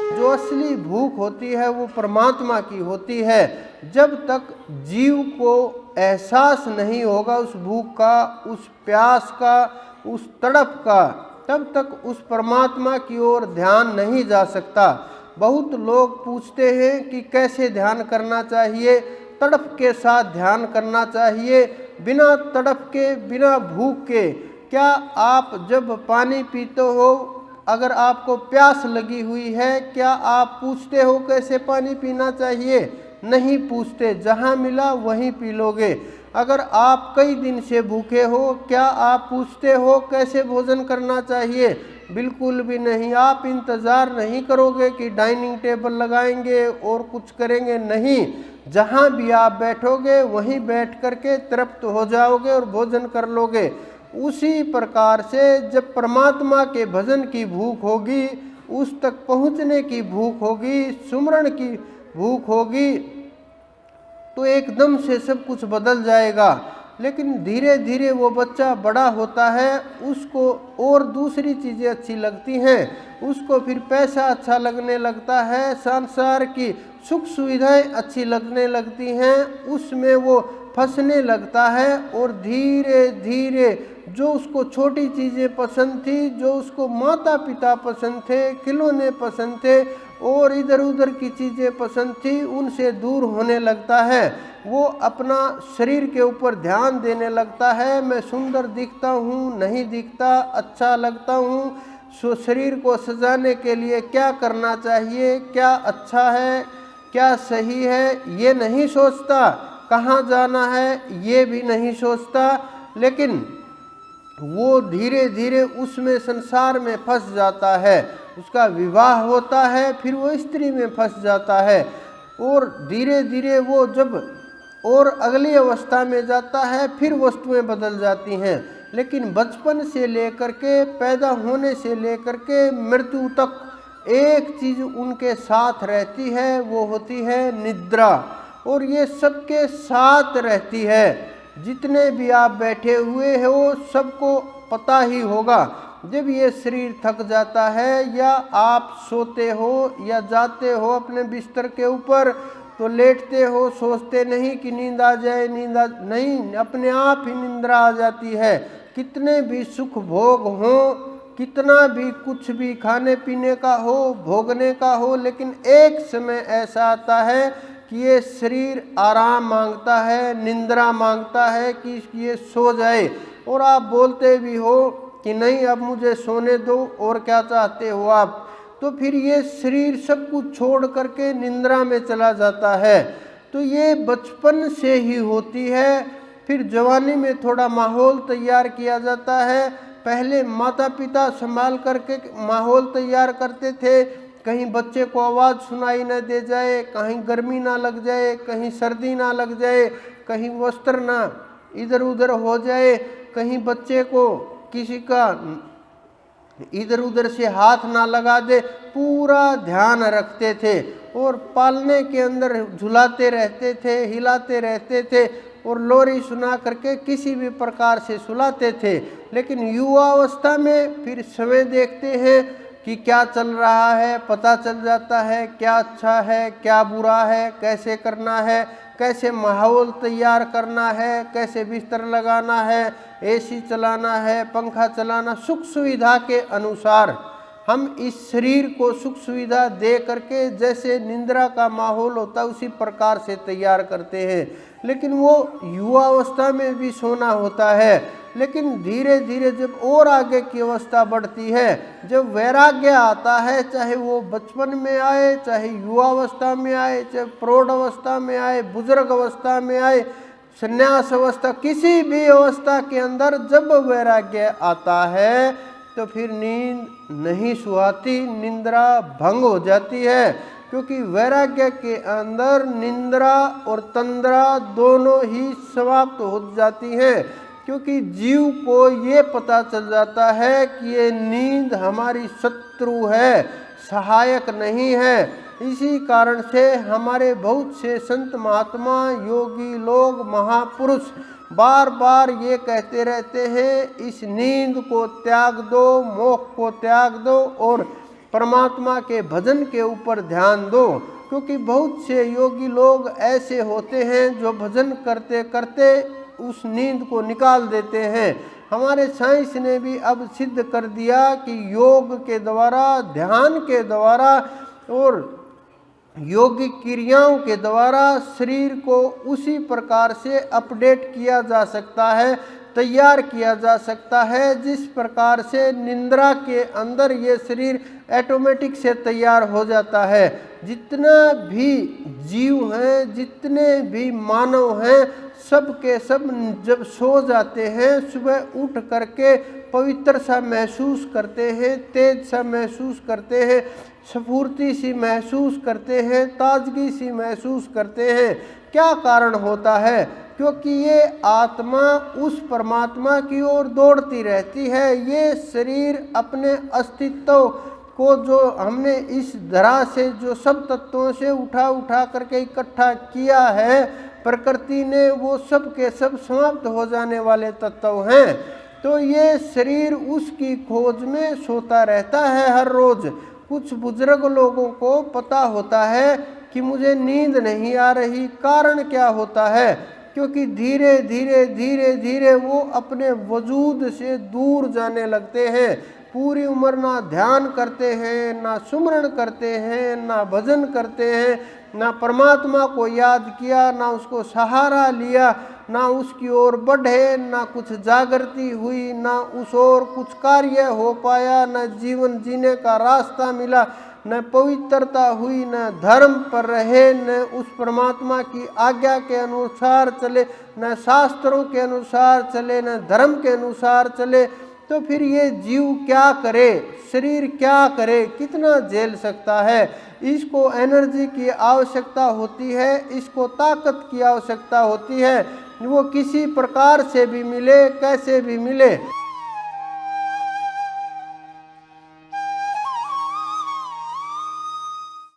जो असली भूख होती है वो परमात्मा की होती है। जब तक जीव को एहसास नहीं होगा उस भूख का, उस प्यास का, उस तड़प का, तब तक उस परमात्मा की ओर ध्यान नहीं जा सकता। बहुत लोग पूछते हैं कि कैसे ध्यान करना चाहिए। तड़प के साथ ध्यान करना चाहिए, बिना तड़प के, बिना भूख के। क्या आप जब पानी पीते हो, अगर आपको प्यास लगी हुई है, क्या आप पूछते हो कैसे पानी पीना चाहिए? नहीं पूछते, जहाँ मिला वहीं पी लोगे। अगर आप कई दिन से भूखे हो, क्या आप पूछते हो कैसे भोजन करना चाहिए? बिल्कुल भी नहीं। आप इंतज़ार नहीं करोगे कि डाइनिंग टेबल लगाएंगे और कुछ करेंगे, नहीं। जहाँ भी आप बैठोगे वहीं बैठ करके तृप्त हो जाओगे और भोजन कर लोगे। उसी प्रकार से जब परमात्मा के भजन की भूख होगी, उस तक पहुँचने की भूख होगी, सुमरण की भूख होगी, तो एकदम से सब कुछ बदल जाएगा। लेकिन धीरे धीरे वो बच्चा बड़ा होता है, उसको और दूसरी चीज़ें अच्छी लगती हैं, उसको फिर पैसा अच्छा लगने लगता है, संसार की सुख सुविधाएं अच्छी लगने लगती हैं, उसमें वो फंसने लगता है। और धीरे धीरे जो उसको छोटी चीज़ें पसंद थी, जो उसको माता पिता पसंद थे, खिलौने पसंद थे और इधर उधर की चीज़ें पसंद थी, उनसे दूर होने लगता है। वो अपना शरीर के ऊपर ध्यान देने लगता है। मैं सुंदर दिखता हूँ, नहीं दिखता, अच्छा लगता हूँ, शरीर को सजाने के लिए क्या करना चाहिए, क्या अच्छा है, क्या सही है, ये नहीं सोचता। कहाँ जाना है ये भी नहीं सोचता। लेकिन वो धीरे धीरे उसमें संसार में फंस जाता है। उसका विवाह होता है, फिर वो स्त्री में फंस जाता है और धीरे धीरे वो जब और अगली अवस्था में जाता है, फिर वस्तुएं बदल जाती हैं। लेकिन बचपन से लेकर के, पैदा होने से लेकर के मृत्यु तक एक चीज़ उनके साथ रहती है, वो होती है निद्रा। और ये सबके साथ रहती है। जितने भी आप बैठे हुए हो सबको पता ही होगा, जब ये शरीर थक जाता है या आप सोते हो या जाते हो अपने बिस्तर के ऊपर, तो लेटते हो, सोचते नहीं कि नींद आ जाए, नहीं, अपने आप ही निंद्रा आ जाती है। कितने भी सुख भोग हों, कितना भी कुछ भी खाने पीने का हो, भोगने का हो, लेकिन एक समय ऐसा आता है कि ये शरीर आराम मांगता है, निंद्रा मांगता है कि ये सो जाए। और आप बोलते भी हो कि नहीं अब मुझे सोने दो, और क्या चाहते हो आप, तो फिर ये शरीर सब कुछ छोड़ करके निंद्रा में चला जाता है। तो ये बचपन से ही होती है। फिर जवानी में थोड़ा माहौल तैयार किया जाता है। पहले माता पिता संभाल करके माहौल तैयार करते थे, कहीं बच्चे को आवाज़ सुनाई न दे जाए, कहीं गर्मी ना लग जाए, कहीं सर्दी ना लग जाए, कहीं वस्त्र ना इधर उधर हो जाए, कहीं बच्चे को किसी का इधर उधर से हाथ ना लगा दे, पूरा ध्यान रखते थे। और पालने के अंदर झुलाते रहते थे, हिलाते रहते थे और लोरी सुना करके किसी भी प्रकार से सुलाते थे। लेकिन युवावस्था में फिर समय देखते हैं कि क्या चल रहा है, पता चल जाता है क्या अच्छा है, क्या बुरा है, कैसे करना है, कैसे माहौल तैयार करना है, कैसे बिस्तर लगाना है, एसी चलाना है, पंखा चलाना, सुख सुविधा के अनुसार हम इस शरीर को सुख सुविधा दे करके जैसे निंद्रा का माहौल होता है उसी प्रकार से तैयार करते हैं। लेकिन वो युवावस्था में भी सोना होता है। लेकिन धीरे धीरे जब और आगे की अवस्था बढ़ती है, जब वैराग्य आता है, चाहे वो बचपन में आए, चाहे युवावस्था में आए, चाहे प्रौढ़ अवस्था में आए, बुजुर्ग अवस्था में आए, संन्यास अवस्था, किसी भी अवस्था के अंदर जब वैराग्य आता है तो फिर नींद नहीं सुहाती, निंद्रा भंग हो जाती है। क्योंकि वैराग्य के अंदर निंद्रा और तंद्रा दोनों ही समाप्त हो जाती हैं। क्योंकि जीव को ये पता चल जाता है कि ये नींद हमारी शत्रु है, सहायक नहीं है। इसी कारण से हमारे बहुत से संत महात्मा, योगी लोग, महापुरुष बार बार ये कहते रहते हैं, इस नींद को त्याग दो, मोक्ष को त्याग दो और परमात्मा के भजन के ऊपर ध्यान दो, क्योंकि बहुत से योगी लोग ऐसे होते हैं जो भजन करते करते उस नींद को निकाल देते हैं। हमारे साइंस ने भी अब सिद्ध कर दिया कि योग के द्वारा, ध्यान के द्वारा और योगिक क्रियाओं के द्वारा शरीर को उसी प्रकार से अपडेट किया जा सकता है, तैयार किया जा सकता है जिस प्रकार से निद्रा के अंदर ये शरीर ऑटोमेटिक से तैयार हो जाता है। जितना भी जीव हैं, जितने भी मानव हैं, सब के सब जब सो जाते हैं, सुबह उठ करके पवित्र सा महसूस करते हैं, तेज सा महसूस करते हैं, स्फूर्ति सी महसूस करते हैं, ताजगी सी महसूस करते हैं। क्या कारण होता है? क्योंकि ये आत्मा उस परमात्मा की ओर दौड़ती रहती है। ये शरीर अपने अस्तित्व को जो हमने इस धरा से जो सब तत्वों से उठा करके इकट्ठा किया है प्रकृति ने, वो सब के सब समाप्त हो जाने वाले तत्व हैं। तो ये शरीर उसकी खोज में सोता रहता है हर रोज। कुछ बुजुर्ग लोगों को पता होता है कि मुझे नींद नहीं आ रही। कारण क्या होता है? क्योंकि धीरे धीरे धीरे धीरे वो अपने वजूद से दूर जाने लगते हैं। पूरी उम्र ना ध्यान करते हैं, ना सुमरण करते हैं, ना भजन करते हैं, ना परमात्मा को याद किया, ना उसको सहारा लिया, ना उसकी ओर बढ़े, ना कुछ जागृति हुई, ना उस ओर कुछ कार्य हो पाया, ना जीवन जीने का रास्ता मिला, न पवित्रता हुई, न धर्म पर रहे, न उस परमात्मा की आज्ञा के अनुसार चले, न शास्त्रों के अनुसार चले, न धर्म के अनुसार चले। तो फिर ये जीव क्या करे, शरीर क्या करे, कितना झेल सकता है? इसको एनर्जी की आवश्यकता होती है, इसको ताकत की आवश्यकता होती है। वो किसी प्रकार से भी मिले, कैसे भी मिले।